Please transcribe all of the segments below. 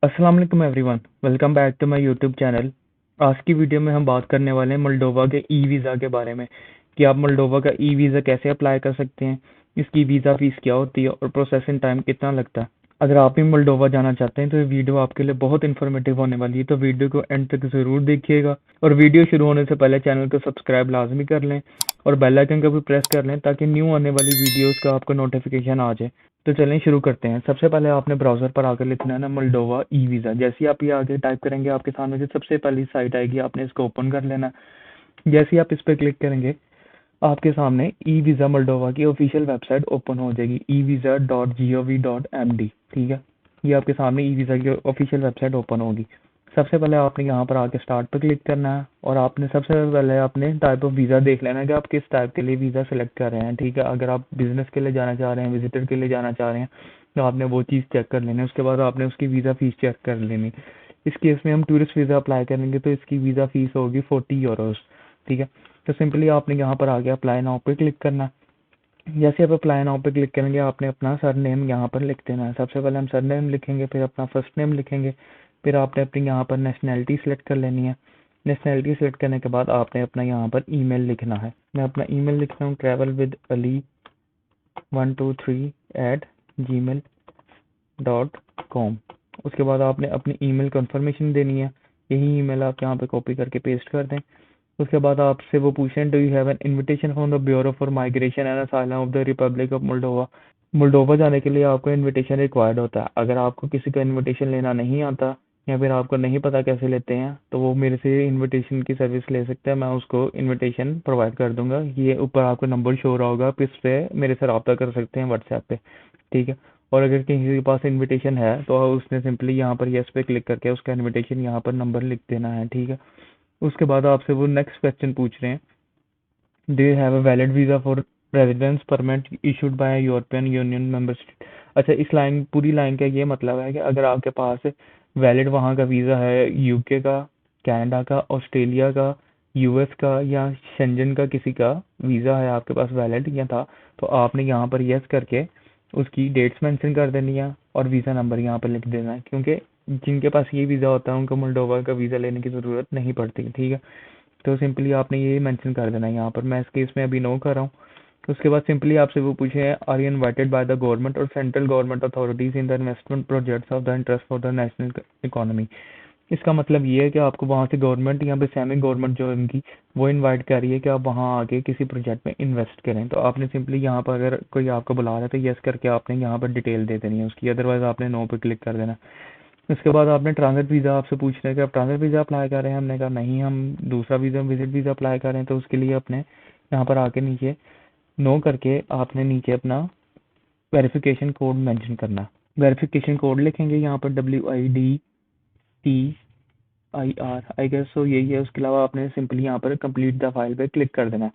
अस्सलाम वालेकुम everyone, welcome back to my YouTube channel. आज की वीडियो में हम बात करने वाले हैं मोल्डोवा के ई वीज़ा के बारे में कि आप मोल्डोवा का ई वीज़ा कैसे अप्लाई कर सकते हैं, इसकी वीज़ा फीस क्या होती है और प्रोसेसिंग टाइम कितना लगता है। अगर आप भी मोल्डोवा जाना चाहते हैं तो ये वीडियो आपके लिए बहुत इन्फॉर्मेटिव होने वाली है, तो वीडियो को एंड तक ज़रूर देखिएगा। और वीडियो शुरू होने से पहले चैनल को सब्सक्राइब लाजमी कर लें और बेल आइकन को भी प्रेस कर लें ताकि न्यू आने वाली वीडियोस का आपको नोटिफिकेशन आ जाए। तो चलें शुरू करते हैं। सबसे पहले आपने ब्राउज़र पर आकर लिखना है ना मोल्डोवा ई वीज़ा। जैसे ही आप ये आगे टाइप करेंगे आपके सामने जो सबसे पहली साइट आएगी आपने इसको ओपन कर लेना। जैसे ही आप इस पर क्लिक करेंगे आपके सामने ई वीज़ा मोल्डोवा की ऑफिशियल वेबसाइट ओपन हो जाएगी evisa.gov.md। ठीक है, ये आपके सामने ई वीज़ा की ऑफिशियल वेबसाइट ओपन होगी। सबसे पहले आपने यहाँ पर आके स्टार्ट पर क्लिक करना है और आपने सबसे पहले अपने टाइप ऑफ वीज़ा देख लेना है कि आप किस टाइप के लिए वीज़ा सेलेक्ट कर रहे हैं। ठीक है, अगर आप बिजनेस के लिए जाना चाह रहे हैं, विजिटर के लिए जाना चाह रहे हैं, तो आपने वो चीज़ चेक कर लेनी है। उसके बाद आपने उसकी वीज़ा फीस चेक कर लेनी। इस केस में हम टूरिस्ट वीज़ा अप्लाई करेंगे तो इसकी वीज़ा फीस होगी €40। ठीक है, तो सिंपली आपने यहाँ पर आके अप्लाई नाउ पे क्लिक करना। जैसे आप अप्लाई नाउ पे क्लिक करेंगे आपने अपना सर नेम यहाँ पर लिख देना है। सबसे पहले हम सर नेम लिखेंगे, फिर अपना फर्स्ट नेम लिखेंगे, फिर आपने अपनी यहाँ पर नेशनैलिटी सेलेक्ट कर लेनी है। नेशनैलिटी सेलेक्ट करने के बाद आपने अपना यहाँ पर ईमेल लिखना है। मैं अपना ईमेल लिख रहा हूँ travelwithali123@gmail.com। उसके बाद आपने अपनी ईमेल कंफर्मेशन देनी है। यही ईमेल आप यहाँ पे कॉपी करके पेस्ट कर दें। उसके बाद आपसे वो पूछें do you have an invitation from the bureau for migration and asylum of the Republic of Moldova. Moldova जाने के लिए आपको इनविटेशन रिक्वायर्ड होता है। अगर आपको किसी का इनविटेशन लेना नहीं आता या फिर आपको नहीं पता कैसे लेते हैं तो वो मेरे से इनविटेशन की सर्विस ले सकते हैं। मैं उसको इनविटेशन प्रोवाइड कर दूंगा। ये ऊपर आपको नंबर शो हो रहा होगा, आप इस पे मेरे से रब्ता कर सकते हैं व्हाट्सएप पे। ठीक है, और अगर किसी के पास इनविटेशन है तो उसने सिंपली यहाँ पर यस पे क्लिक करके उसका इनविटेशन यहाँ पर नंबर लिख देना है। ठीक है, उसके बाद आपसे वो नेक्स्ट क्वेश्चन पूछ रहे हैं do you have a valid visa for residence permit issued by European union member state. अच्छा, इस लाइन पूरी लाइन का ये मतलब है कि अगर आपके पास वैलिड वहाँ का वीज़ा है, यूके का, कनाडा का, ऑस्ट्रेलिया का, यूएस का या शेंजन का किसी का वीज़ा है आपके पास वैलिड या था, तो आपने यहाँ पर यस करके उसकी डेट्स मेंशन कर देनी है और वीज़ा नंबर यहाँ पर लिख देना है, क्योंकि जिनके पास ये वीज़ा होता है उनको मोल्डोवा का वीज़ा लेने की ज़रूरत नहीं पड़ती। ठीक है, तो सिंपली आपने ये मेंशन कर देना है यहाँ पर। मैं इस केस में अभी नो कर रहा हूँ। उसके बाद सिंपली आपसे वो पूछे हैं are you invited by the government और central government authorities in the investment projects of the interest for the national economy. इसका मतलब ये है कि आपको वहाँ से गवर्नमेंट या फिर सेमी गवर्नमेंट जो इनकी वो इनवाइट कर रही है कि आप वहाँ आके किसी प्रोजेक्ट में इन्वेस्ट करें। तो आपने सिंपली यहाँ पर अगर कोई आपको बुला रहा है तो यस करके आपने यहाँ पर डिटेल दे देनी है उसकी, अदरवाइज आपने नो पे क्लिक कर देना। इसके बाद आपने ट्रांजिट वीज़ा आपसे पूछ रहे हैं कि आप ट्रांजिट वीज़ा अप्लाई कर रहे हैं। हमने कहा नहीं, हम दूसरा वीज़ा विजिट वीज़ा अप्लाई कर रहे हैं। तो उसके लिए अपने यहाँ पर आके नीचे नो करके आपने नीचे अपना वेरिफिकेशन कोड मेंशन करना। वेरिफिकेशन कोड लिखेंगे यहाँ पर WIDTIR, आई गेस सो यही है। उसके अलावा आपने सिंपली यहाँ पर कंप्लीट द फाइल पे क्लिक कर देना।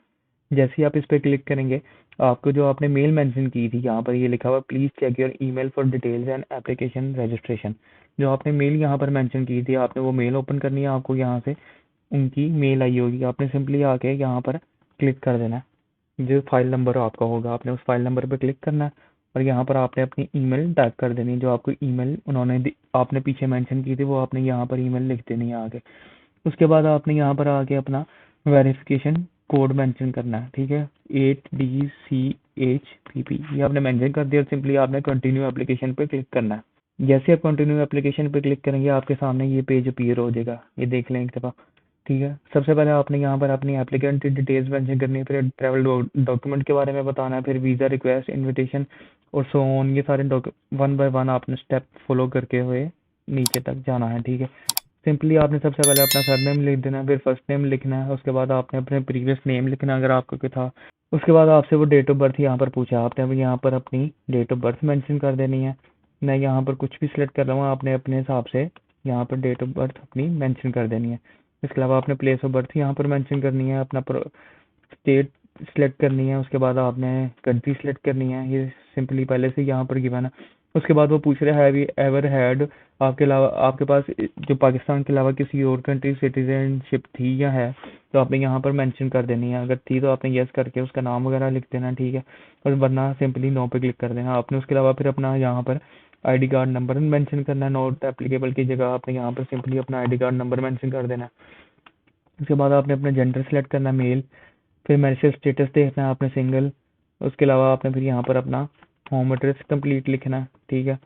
जैसे ही आप इस पे क्लिक करेंगे आपको जो आपने मेल मेंशन की थी यहाँ पर ये लिखा हुआ please check your email for details and application registration. जो आपने मेल यहाँ पर मेंशन की थी आपने वो मेल ओपन करनी है। आपको यहाँ से उनकी मेल आई होगी, आपने सिंपली आके यहाँ पर क्लिक कर देना है। जो फाइल नंबर आपका होगा आपने उस फाइल नंबर पर क्लिक करना है और यहाँ पर आपने अपनी ईमेल टाइप कर देनी है। जो आपको ईमेल उन्होंने आपने पीछे मेंशन की थी वो आपने यहाँ पर ईमेल लिख देनी है आगे। उसके बाद आपने यहाँ पर आके अपना वेरिफिकेशन कोड मेंशन करना है। ठीक है, 8DCHPP ये आपने मेंशन कर दिया। सिंपली आपने कंटिन्यू एप्लीकेशन पे क्लिक करना है। जैसे आप कंटिन्यू एप्लीकेशन पे क्लिक करेंगे आपके सामने ये पेज अपीयर हो जाएगा, ये देख लें एक दफ़ा। ठीक है, सबसे पहले आपने यहाँ पर अपनी एप्लीकेंट डिटेल्स मेंशन करनी है, फिर ट्रैवल डॉक्यूमेंट के बारे में बताना है, फिर वीज़ा रिक्वेस्ट, इनविटेशन और सो ऑन। ये सारे वन बाय वन आपने स्टेप फॉलो करके हुए नीचे तक जाना है। ठीक है, सिंपली आपने सबसे पहले अपना सरनेम लिख देना है, फिर फर्स्ट नेम लिखना है, उसके बाद आपने अपने प्रीवियस नेम लिखना है अगर आपका कोई था। उसके बाद आपसे वो डेट ऑफ बर्थ यहाँ पर पूछा, आपने अभी यहाँ पर अपनी डेट ऑफ बर्थ मेंशन कर देनी है। मैं यहाँ पर कुछ भी सिलेक्ट कर रहा हूँ, आपने अपने हिसाब से यहाँ पर डेट ऑफ बर्थ अपनी मेंशन कर देनी है। इसके अलावा आपने प्लेस ऑफ बर्थ यहाँ पर मेंशन करनी है, अपना स्टेट सिलेक्ट करनी है, उसके बाद आपने कंट्री सिलेक्ट करनी है। ये सिंपली पहले से यहाँ पर गिवन है। उसके बाद वो पूछ रहे हैव यू एवर हैड, आपके अलावा आपके पास जो पाकिस्तान के अलावा किसी और कंट्री सिटीजनशिप थी या है, तो आपने यहाँ पर मेंशन कर देनी है। अगर थी तो आपने यस करके उसका नाम वगैरह लिख देना। ठीक है, और वरना सिंपली नो पे क्लिक कर देना आपने। उसके अलावा फिर अपना यहाँ पर आईडी कार्ड नंबर मेंशन करना है, नॉट एप्लीकेबल की जगह आपने यहाँ पर सिंपली अपना आईडी कार्ड नंबर मेंशन कर देना है। उसके बाद आपने अपना जेंडर सेलेक्ट करना है मेल, फिर मैरिज स्टेटस देखना है आपने सिंगल। उसके अलावा आपने फिर यहाँ पर अपना होम एड्रेस कंप्लीट लिखना है, ठीक है।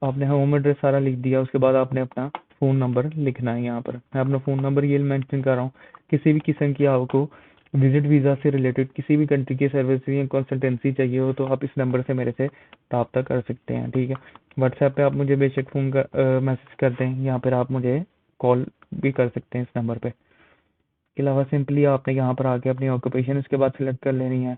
आपने होम एड्रेस सारा लिख दिया, उसके बाद आपने अपना फ़ोन नंबर लिखना है। यहाँ पर मैं अपना फ़ोन नंबर ये मेंशन कर रहा हूँ। किसी भी किस्म की आपको विजिट वीज़ा से रिलेटेड किसी भी कंट्री की सर्विस या कंसल्टेंसी चाहिए हो तो आप इस नंबर से मेरे से रब्ता कर सकते हैं, ठीक है। व्हाट्सएप पे आप मुझे बेशक फ़ोन कर मैसेज कर दें, या फिर आप मुझे कॉल भी कर सकते हैं इस नंबर पे। इसके अलावा सिंपली आपने यहाँ पर आके अपनी ऑक्यूपेशन उसके बाद सिलेक्ट कर लेनी है।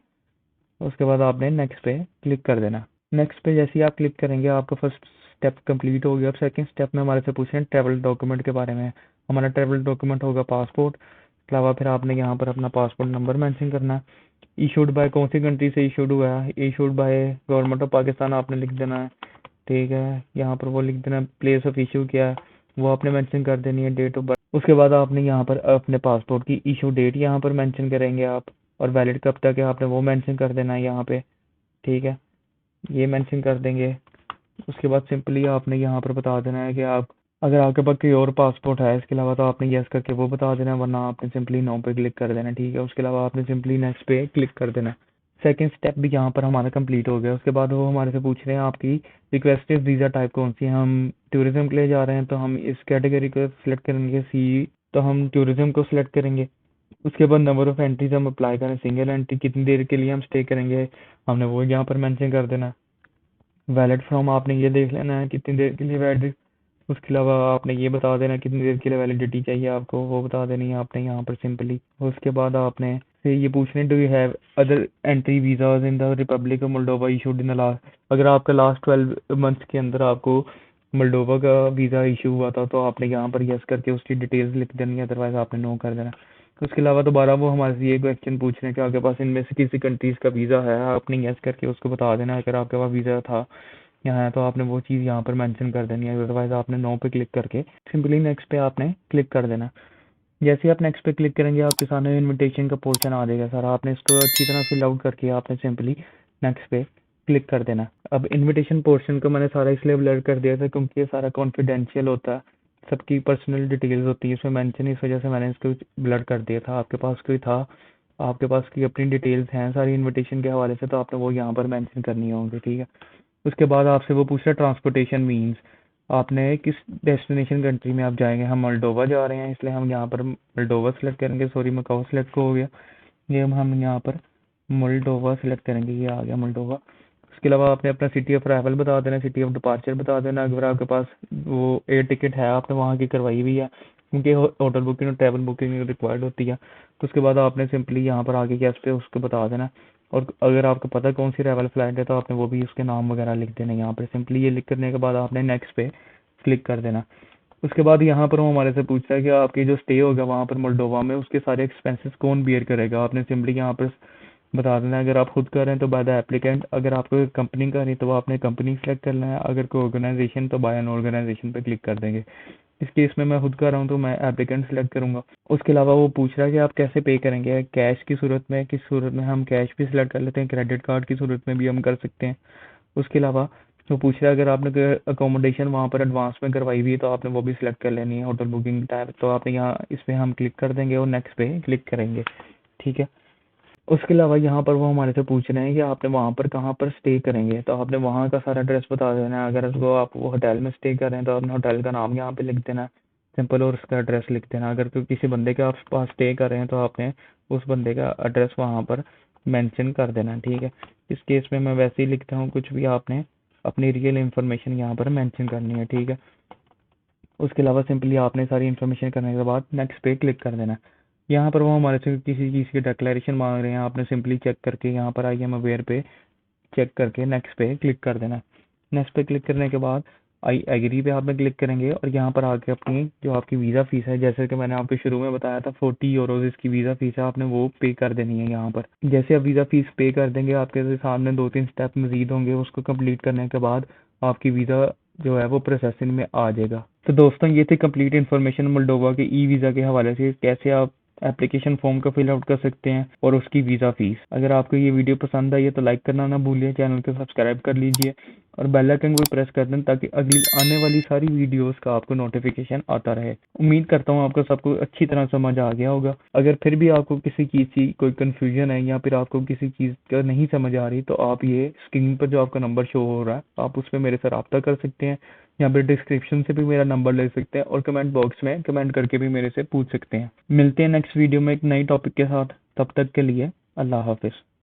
उसके बाद आपने नेक्स्ट पे क्लिक कर देना। नेक्स्ट पे जैसे ही आप क्लिक करेंगे आपका फर्स्ट स्टेप कंप्लीट हो गया। अब सेकंड स्टेप में हमारे से पूछ रहे हैं ट्रैवल डॉक्यूमेंट के बारे में। हमारा ट्रैवल डॉक्यूमेंट होगा पासपोर्ट। इसके अलावा फिर आपने यहाँ पर अपना पासपोर्ट नंबर मेंशन करना है। इशूड बाय कौन सी कंट्री से इशूड हुआ है, issued by government of Pakistan आपने लिख देना है, ठीक है। यहाँ पर वो लिख देना, प्लेस ऑफ इशू क्या है वो आपने मेंशन कर देनी है, डेट ऑफ बर्थ। उसके बाद आपने यहाँ पर अपने पासपोर्ट की इशू डेट यहाँ पर मेंशन करेंगे आप, और वैलिड कब तक है आपने वो मेंशन कर देना है यहाँ पे, ठीक है। ये मेंशन कर देंगे। उसके बाद सिंपली आपने यहाँ पर बता देना है कि आप अगर आपके पास कोई और पासपोर्ट है इसके अलावा तो आपने यस करके वो बता देना है, वरना आपने सिंपली नो पे क्लिक कर देना, ठीक है। उसके अलावा आपने सिंपली नेक्स्ट पे क्लिक कर देना। सेकंड स्टेप भी यहाँ पर हमारा कंप्लीट हो गया। उसके बाद वो हमारे से पूछ रहे हैं आपकी रिक्वेस्टेड वीज़ा टाइप कौन सी है। हम टूरिज्म के लिए जा रहे हैं तो हम इस कैटेगरी को सिलेक्ट करेंगे, सी तो हम टूरिज्म को सिलेक्ट करेंगे। उसके बाद नंबर ऑफ एंट्रीज हम अप्लाई करें, सिंगल एंट्री कितनी देर के लिए हम स्टे करेंगे हमने वो यहाँ पर मेंशन कर देना। वैलिड फ्रॉम आपने ये देख लेना है कितनी देर के लिए वैलिड। उसके अलावा आपने ये बता देना कितनी देर के लिए वैलिडिटी चाहिए आपको, वो बता देनी है आपने यहाँ पर सिंपली। उसके बाद आपने से ये पूछने do you have other entry visas in the Republic of Moldova issued in the last, अगर आपका लास्ट 12 मंथ्स के अंदर आपको मोल्डोवा का वीज़ा इशू हुआ था तो आपने यहाँ पर यस करके उसकी डिटेल्स लिख देनी है, अदरवाइज आपने नो कर देना। उसके अलावा दोबारा वो हमारे से ये क्वेश्चन पूछ रहे हैं कि आपके पास इनमें से किसी कंट्रीज का वीज़ा है, आपने यस करके उसको बता देना। अगर आपके पास वीज़ा था यहाँ है तो आपने वो चीज़ यहाँ पर मेंशन कर देनी है, अदरवाइज आपने नो पे क्लिक करके सिंपली नेक्स्ट पे आपने क्लिक कर देना। जैसे ही आप नेक्स्ट पे क्लिक करेंगे आपके सामने इनविटेशन का पोर्शन आ जाएगा सारा, आपने इसको अच्छी तरह फिल आउट करके आपने सिंपली नेक्स्ट पे क्लिक कर देना। अब इनविटेशन पोर्शन को मैंने सारा इसलिए ब्लर कर दिया था क्योंकि ये सारा कॉन्फिडेंशियल होता है, सबकी पर्सनल डिटेल्स होती है इसमें मेंशन, इस वजह से मैंने इसको ब्लर कर दिया था। आपके पास कोई था, आपके पास की अपनी डिटेल्स हैं सारी इन्विटेशन के हवाले से तो आपने वो यहाँ पर मैंशन करनी होंगी, ठीक है। उसके बाद आपसे वो पूछ रहा है ट्रांसपोर्टेशन मीन्स, आपने किस डेस्टिनेशन कंट्री में आप जाएंगे। हम मोल्डोवा जा रहे हैं इसलिए हम यहाँ पर मोल्डोवा सेलेक्ट करेंगे, सॉरी मकाओ सेलेक्ट हो गया, ये हम यहाँ पर मोल्डोवा सेलेक्ट करेंगे, ये आ गया मोल्डोवा। उसके अलावा आपने अपना सिटी ऑफ अराइवल बता देना, सिटी ऑफ डिपार्चर बता देना। अगर आपके पास वो एयर टिकट है आपने वहाँ की करवाई हुई है, क्योंकि होटल बुकिंग और ट्रैवल बुकिंग रिक्वायर्ड होती है। तो उसके बाद आपने सिंपली यहाँ पर आगे गैस पे उसको बता देना, और अगर आपको पता कौन सी ट्रैवल फ्लाइट है तो आपने वो भी उसके नाम वगैरह लिख देना यहाँ पर। सिंपली ये लिख करने के बाद आपने नेक्स्ट पे क्लिक कर देना। उसके बाद यहाँ पर वो हमारे से पूछता है कि आपकी जो स्टे होगा वहाँ पर मोल्डोवा में उसके सारे एक्सपेंसेस कौन बियर करेगा। आपने सिंपली यहाँ पर बता देना, अगर आप खुद कर रहे हैं तो बाय द एप्लीकेंट, अगर आपको कंपनी कर रही है तो आपने कंपनी सेलेक्ट करना है, अगर कोई ऑर्गेनाइजेशन तो बाय एन ऑर्गेनाइजेशन पे क्लिक कर देंगे। इस केस में मैं खुद कर रहा हूँ तो मैं एप्लीकेंट सेलेक्ट करूंगा। उसके अलावा वो पूछ रहा है कि आप कैसे पे करेंगे, कैश की सूरत में, किस सूरत में, हम कैश भी सिलेक्ट कर लेते हैं, क्रेडिट कार्ड की सूरत में भी हम कर सकते हैं। उसके अलावा वो पूछ रहा है अगर आपने अकोमोडेशन वहाँ पर एडवांस में करवाई हुई है तो आपने वो भी सिलेक्ट कर लेनी है, होटल बुकिंग टाइप, तो आपने यहाँ इस पर हम क्लिक कर देंगे और नेक्स्ट पे क्लिक करेंगे, ठीक है। उसके अलावा यहाँ पर वो हमारे से पूछ रहे हैं कि आपने वहाँ पर कहाँ पर स्टे करेंगे, तो आपने वहाँ का सारा एड्रेस बता देना है। अगर उसको आप वो होटल में स्टे कर रहे हैं तो आपने होटल का नाम यहाँ पे लिख देना है सिंपल, और उसका एड्रेस लिख देना। अगर कोई किसी बंदे के आप पास स्टे कर रहे हैं तो आपने उस बंदे का एड्रेस वहाँ पर मेंशन कर देना, ठीक है। इस केस में मैं वैसे ही लिखता हूँ, कुछ भी आपने अपनी रियल इन्फॉर्मेशन यहाँ पर मेंशन करनी है, ठीक है। उसके अलावा सिंपली आपने सारी इन्फॉर्मेशन करने के बाद नेक्स्ट पे क्लिक कर देना। यहाँ पर वो हमारे से किसी चीज़ की डिक्लेरेशन मांग रहे हैं, आपने सिंपली चेक करके यहाँ पर आई एम अवेयर पे चेक करके नेक्स्ट पे क्लिक कर देना। नेक्स्ट पे क्लिक करने के बाद आई एग्री पे आपने क्लिक करेंगे और यहाँ पर आके अपनी जो आपकी वीज़ा फीस है, जैसे कि मैंने आपको शुरू में बताया था 40 यूरोज इसकी वीज़ा फीस है, आपने वो पे कर देनी है यहाँ पर। जैसे आप वीज़ा फीस पे कर देंगे आपके सामने 2-3 स्टेप मजीद होंगे, उसको कंप्लीट करने के बाद आपकी वीज़ा जो है वो प्रोसेसिंग में आ जाएगा। तो दोस्तों ये थी कंप्लीट इन्फॉर्मेशन मोल्डोवा के ई वीज़ा के हवाले से, कैसे आप एप्लीकेशन फॉर्म का फिल आउट कर सकते हैं और उसकी वीज़ा फीस। अगर आपको ये वीडियो पसंद आई है तो लाइक करना ना भूलिए, चैनल को सब्सक्राइब कर लीजिए और बेल आइकन को भी प्रेस कर दें ताकि अगली आने वाली सारी वीडियोस का आपको नोटिफिकेशन आता रहे। उम्मीद करता हूँ आपको सबको अच्छी तरह समझ आ गया होगा। अगर फिर भी आपको किसी चीज़ की कोई कन्फ्यूजन है या फिर आपको किसी चीज़ का नहीं समझ आ रही, तो आप ये स्क्रीन पर जो आपका नंबर शो हो रहा है आप उस पर मेरे से रब्ता कर सकते हैं, या फिर डिस्क्रिप्शन से भी मेरा नंबर ले सकते हैं, और कमेंट बॉक्स में कमेंट करके भी मेरे से पूछ सकते हैं। मिलते हैं नेक्स्ट वीडियो में एक नई टॉपिक के साथ। तब तक के लिए अल्लाह हाफिज़।